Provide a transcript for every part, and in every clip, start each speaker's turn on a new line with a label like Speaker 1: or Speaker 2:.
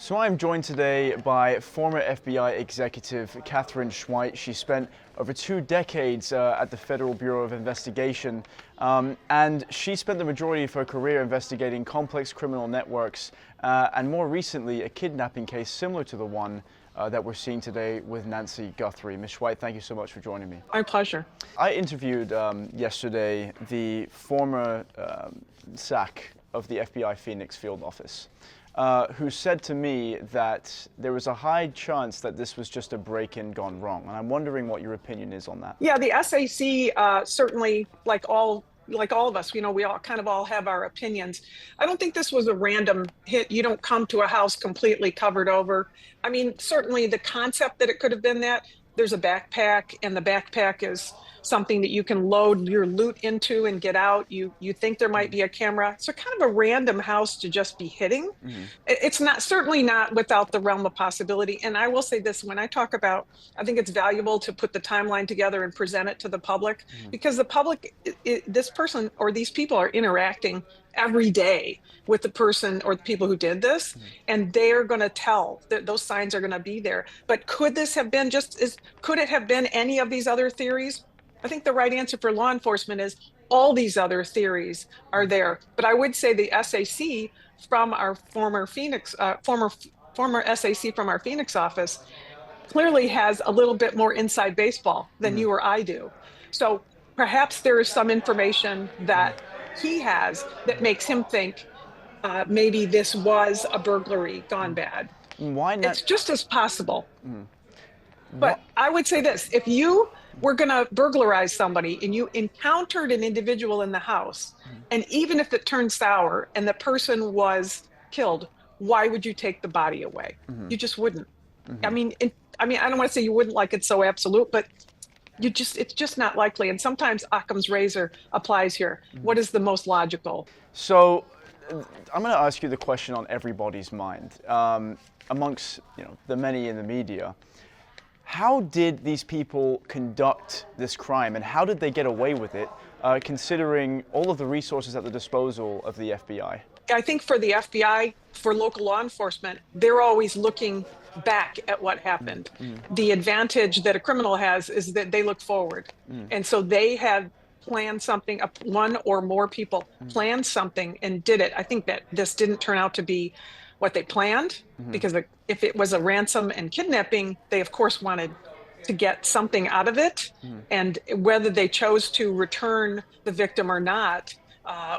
Speaker 1: So I'm joined today by former FBI executive Katherine Schweit. She spent over 2 decades at the Federal Bureau of Investigation, and she spent the majority of her career investigating complex criminal networks, and more recently a kidnapping case similar to the one that we're seeing today with Nancy Guthrie. Ms. Schweit, thank you so much for joining me.
Speaker 2: My pleasure.
Speaker 1: I interviewed yesterday the former SAC of the FBI Phoenix field office, who said to me that there was a high chance that this was just a break-in gone wrong. And I'm wondering what your opinion is on that.
Speaker 2: Yeah, the SAC certainly, like all of us, we all kind of all have our opinions. I don't think this was a random hit. You don't come to a house completely covered over. I mean, certainly the concept that it could have been that. There's a backpack, and the backpack is something that you can load your loot into and get out. You think there might be a camera. So kind of a random house to just be hitting. Mm-hmm. It's certainly not without the realm of possibility. And I will say this, when I talk about, I think it's valuable to put the timeline together and present it to the public, because the public, this person or these people are interacting every day with the person or the people who did this, and they're going to tell that those signs are going to be there. But could this have been could it have been any of these other theories? I think the right answer for law enforcement is all these other theories are there. But I would say the SAC from our former SAC from our Phoenix office clearly has a little bit more inside baseball than you or I do. So perhaps there is some information that he has that makes him think maybe this was a burglary gone bad.
Speaker 1: Why not?
Speaker 2: It's just as possible. But I would say this, if you were going to burglarize somebody and you encountered an individual in the house, and even if it turned sour and the person was killed, why would you take the body away? You just wouldn't. I mean, I don't want to say you wouldn't, like it's so absolute, but it's just not likely. And sometimes Occam's razor applies here. What is the most logical?
Speaker 1: So I'm going to ask you the question on everybody's mind, amongst the many in the media. How did these people conduct this crime, and how did they get away with it, considering all of the resources at the disposal of the FBI?
Speaker 2: I think for the FBI, for local law enforcement, they're always looking back at what happened. The advantage that a criminal has is that they look forward. And so they had planned something, one or more people planned something and did it. I think that this didn't turn out to be what they planned, because if it was a ransom and kidnapping, they of course wanted to get something out of it. And whether they chose to return the victim or not,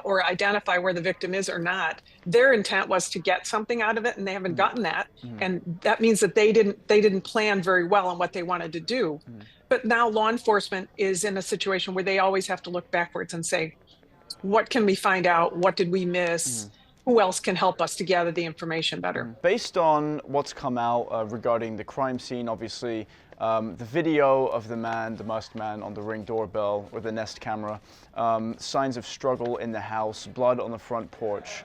Speaker 2: or identify where the victim is or not, their intent was to get something out of it, and they haven't gotten that. And that means that they didn't plan very well on what they wanted to do. But now law enforcement is in a situation where they always have to look backwards and say, what can we find out? What did we miss? Who else can help us to gather the information better?
Speaker 1: Based on what's come out regarding the crime scene, obviously, the video of the masked man on the Ring doorbell or the Nest camera, signs of struggle in the house, blood on the front porch.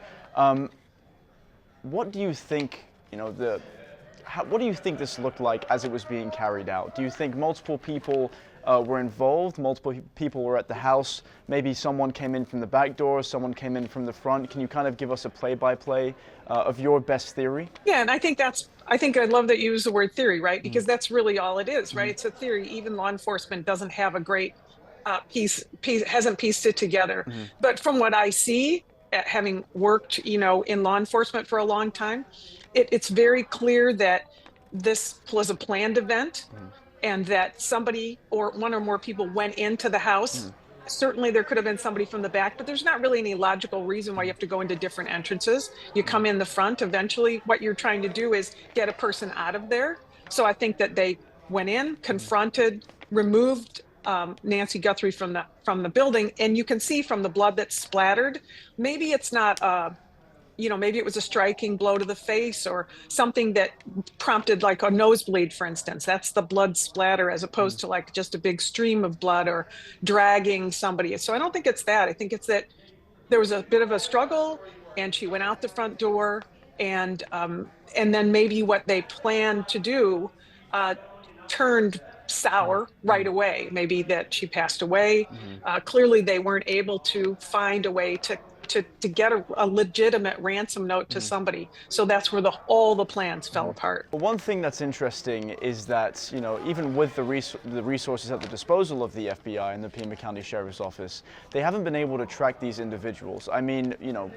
Speaker 1: What do you think, what do you think this looked like as it was being carried out? Do you think multiple people were involved, multiple people were at the house, maybe someone came in from the back door, someone came in from the front? Can you kind of give us a play-by-play of your best theory?
Speaker 2: Yeah, and I think I love that you use the word theory, right? Because that's really all it is, right? It's a theory. Even law enforcement doesn't have a great hasn't pieced it together. But from what I see, having worked, in law enforcement for a long time, it's very clear that this was a planned event. And that somebody or one or more people went into the house. Certainly there could have been somebody from the back, but there's not really any logical reason why you have to go into different entrances. You come in the front. Eventually what you're trying to do is get a person out of there. So I think that they went in, confronted, removed Nancy Guthrie from the building, and you can see from the blood that's splattered, maybe it's not maybe it was a striking blow to the face or something that prompted like a nosebleed, for instance. That's the blood splatter, as opposed to like just a big stream of blood or dragging somebody. So I don't think it's that. I think it's that there was a bit of a struggle, and she went out the front door, and then maybe what they planned to do turned sour right away. Maybe that she passed away. Clearly they weren't able to find a way to to get a legitimate ransom note to somebody. So that's where all the plans fell apart.
Speaker 1: But one thing that's interesting is that, you know, even with the resources at the disposal of the FBI and the Pima County Sheriff's Office, they haven't been able to track these individuals. I mean, you know,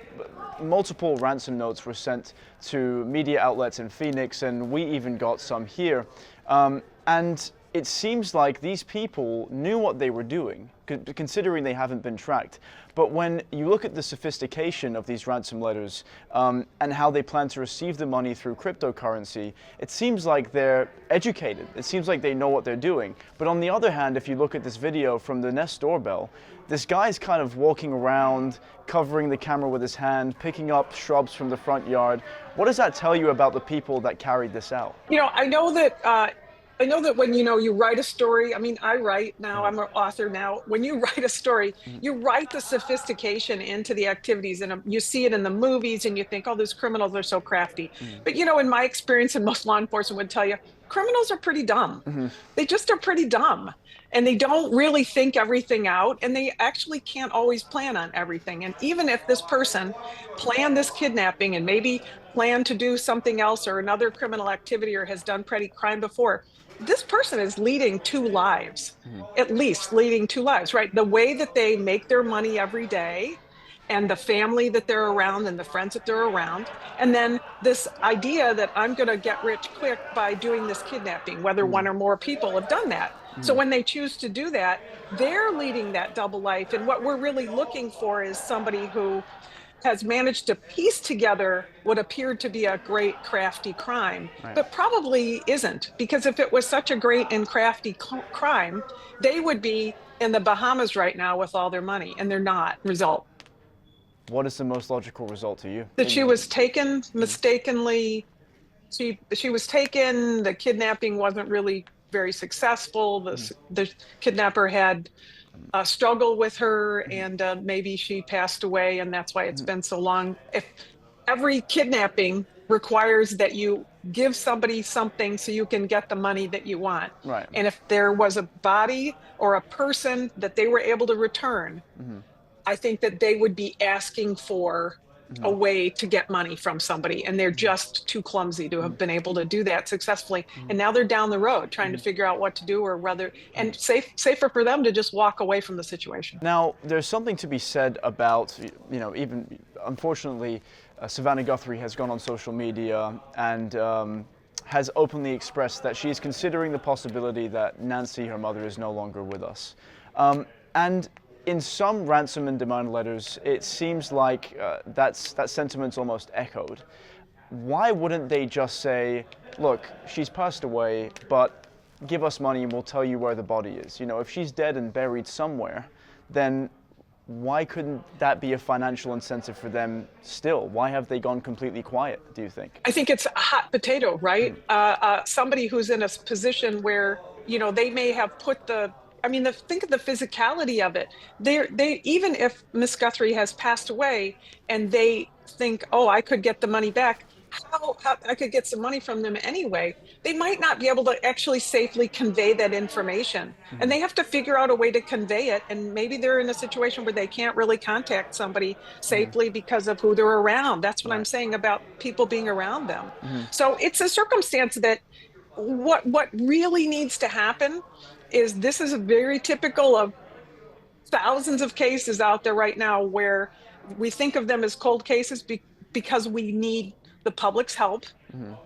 Speaker 1: multiple ransom notes were sent to media outlets in Phoenix, and we even got some here. And it seems like these people knew what they were doing, considering they haven't been tracked. But when you look at the sophistication of these ransom letters and how they plan to receive the money through cryptocurrency, it seems like they're educated. It seems like they know what they're doing. But on the other hand, if you look at this video from the Nest doorbell, this guy's kind of walking around, covering the camera with his hand, picking up shrubs from the front yard. What does that tell you about the people that carried this out?
Speaker 2: You know, I know that when, you know, you write a story, I mean, I write now, I'm an author now. When you write a story, you write the sophistication into the activities, and you see it in the movies and you think, oh, those criminals are so crafty. But, you know, in my experience, and most law enforcement would tell you, criminals are pretty dumb. They just are pretty dumb. And they don't really think everything out, and they actually can't always plan on everything. And even if this person planned this kidnapping and maybe planned to do something else or another criminal activity or has done petty crime before, this person is leading two lives, at least leading two lives, right? The way that they make their money every day, and the family that they're around and the friends that they're around. And then this idea that I'm going to get rich quick by doing this kidnapping, whether one or more people have done that. So when they choose to do that, they're leading that double life. And what we're really looking for is somebody who has managed to piece together what appeared to be a great crafty crime, but probably isn't, because if it was such a great and crafty crime, they would be in the Bahamas right now with all their money, and they're not. Result.
Speaker 1: What is the most logical result to you?
Speaker 2: That she was taken mistakenly. She was taken. The kidnapping wasn't really very successful. The kidnapper had a struggle with her, and maybe she passed away, and that's why it's been so long. If every kidnapping requires that you give somebody something so you can get the money that you want.
Speaker 1: Right.
Speaker 2: And if there was a body or a person that they were able to return, I think that they would be asking for a way to get money from somebody, and they're just too clumsy to have been able to do that successfully. And now they're down the road trying to figure out what to do, or whether, and safer for them to just walk away from the situation.
Speaker 1: Now, there's something to be said about, you know, even unfortunately, Savannah Guthrie has gone on social media and has openly expressed that she is considering the possibility that Nancy, her mother, is no longer with us. And in some ransom and demand letters, it seems like that sentiment's almost echoed. Why wouldn't they just say, look, she's passed away, but give us money and we'll tell you where the body is? You know, if she's dead and buried somewhere, then why couldn't that be a financial incentive for them still? Why have they gone completely quiet, do you think?
Speaker 2: I think it's a hot potato, right? Somebody who's in a position where, you know, they may have put think of the physicality of it. They even if Miss Guthrie has passed away and they think, oh, I could get the money back, how I could get some money from them anyway, they might not be able to actually safely convey that information. And they have to figure out a way to convey it. And maybe they're in a situation where they can't really contact somebody safely because of who they're around. That's what I'm saying about people being around them. So it's a circumstance that what really needs to happen is, this is very typical of thousands of cases out there right now where we think of them as cold cases because we need the public's help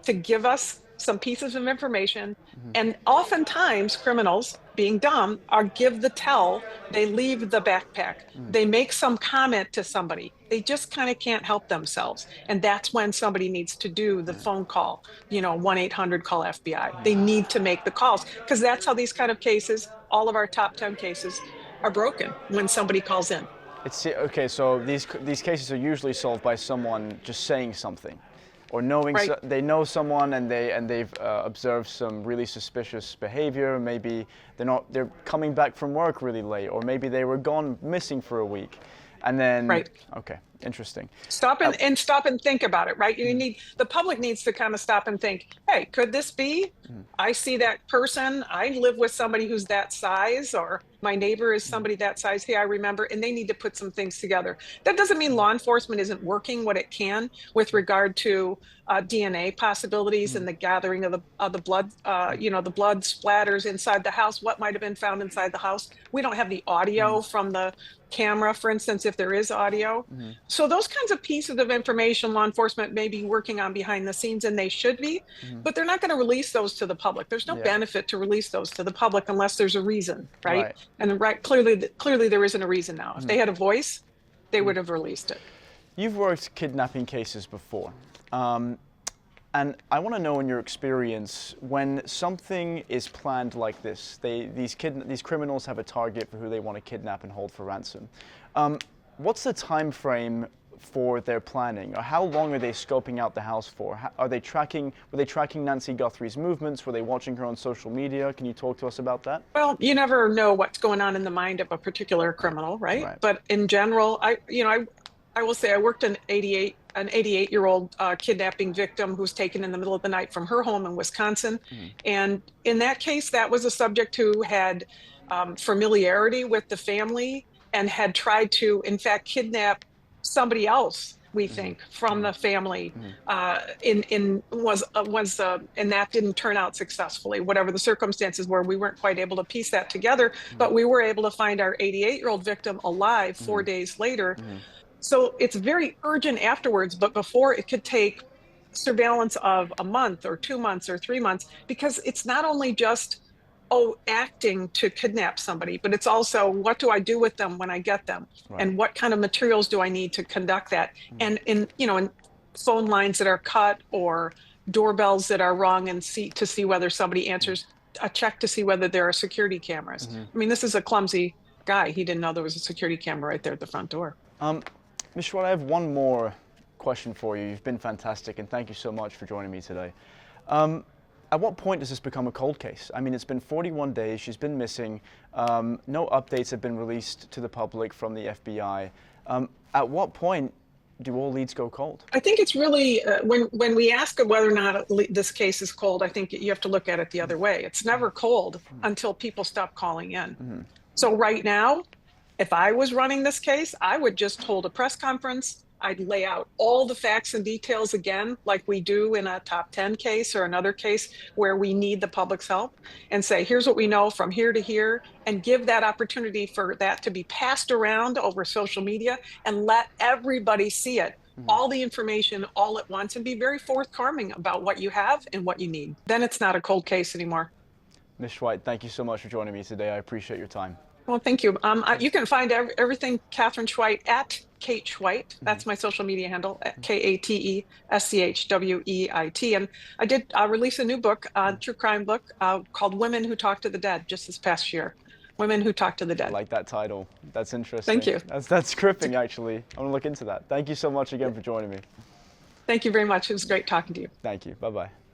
Speaker 2: to give us some pieces of information. And oftentimes criminals, being dumb, are give the tell. They leave the backpack. They make some comment to somebody. They just kind of can't help themselves. And that's when somebody needs to do the phone call, 1-800 call FBI. They need to make the calls, because that's how these kind of cases, all of our top 10 cases, are broken, when somebody calls in.
Speaker 1: Okay, so these cases are usually solved by someone just saying something, or knowing they know someone and they've observed some really suspicious behavior. Maybe they're coming back from work really late, or maybe they were gone missing for a week, and then okay, interesting.
Speaker 2: Stop and think about it, right? The public needs to kind of stop and think, hey, could this be? I see that person. I live with somebody who's that size, or my neighbor is somebody that size. Hey, I remember, and they need to put some things together. That doesn't mean law enforcement isn't working what it can with regard to DNA possibilities and the gathering of the blood, the blood splatters inside the house. What might have been found inside the house? We don't have the audio from the camera, for instance, if there is audio. So those kinds of pieces of information law enforcement may be working on behind the scenes, and they should be, but they're not going to release those to the public. There's no benefit to release those to the public unless there's a reason, right?
Speaker 1: Right.
Speaker 2: And clearly there isn't a reason now. If they had a voice, they would have released it.
Speaker 1: You've worked kidnapping cases before. And I want to know, in your experience, when something is planned like this, these criminals have a target for who they want to kidnap and hold for ransom. What's the time frame for their planning? Or how long are they scoping out the house for? Were they tracking Nancy Guthrie's movements? Were they watching her on social media? Can you talk to us about that?
Speaker 2: Well, you never know what's going on in the mind of a particular criminal, right? But in general, I will say I worked an 88-year-old kidnapping victim who was taken in the middle of the night from her home in Wisconsin. And in that case, that was a subject who had familiarity with the family and had tried to, in fact, kidnap somebody else, we think, from the family, and that didn't turn out successfully. Whatever the circumstances were, we weren't quite able to piece that together, but we were able to find our 88-year-old victim alive 4 days later. So it's very urgent afterwards, but before, it could take surveillance of a month or 2 months or 3 months, because it's not only just, acting to kidnap somebody, but it's also, what do I do with them when I get them? And what kind of materials do I need to conduct that? And in phone lines that are cut, or doorbells that are rung, and to see whether somebody answers, a check to see whether there are security cameras. I mean, this is a clumsy guy. He didn't know there was a security camera right there at the front door.
Speaker 1: Ms. Schweit, I have one more question for you. You've been fantastic, and thank you so much for joining me today. At what point does this become a cold case? I mean, it's been 41 days, she's been missing, no updates have been released to the public from the FBI. At what point do all leads go cold?
Speaker 2: I think it's really, when we ask whether or not this case is cold, I think you have to look at it the other way. It's never cold until people stop calling in. So right now, if I was running this case, I would just hold a press conference. I'd lay out all the facts and details again, like we do in a top 10 case or another case where we need the public's help, and say, here's what we know from here to here, and give that opportunity for that to be passed around over social media, and let everybody see it, all the information all at once, and be very forthcoming about what you have and what you need. Then it's not a cold case anymore.
Speaker 1: Ms. Schweit, thank you so much for joining me today. I appreciate your time.
Speaker 2: Well, thank you. You can find everything Katherine Schweit at Kate Schweit. That's my social media handle, at KATESCHWEIT. And I did release a new book, true crime book, called Women Who Talk to the Dead, just this past year. Women Who Talk to the Dead.
Speaker 1: I like that title. That's interesting.
Speaker 2: Thank you.
Speaker 1: That's gripping, actually. I want to look into that. Thank you so much again for joining me.
Speaker 2: Thank you very much. It was great talking to you.
Speaker 1: Thank you. Bye-bye.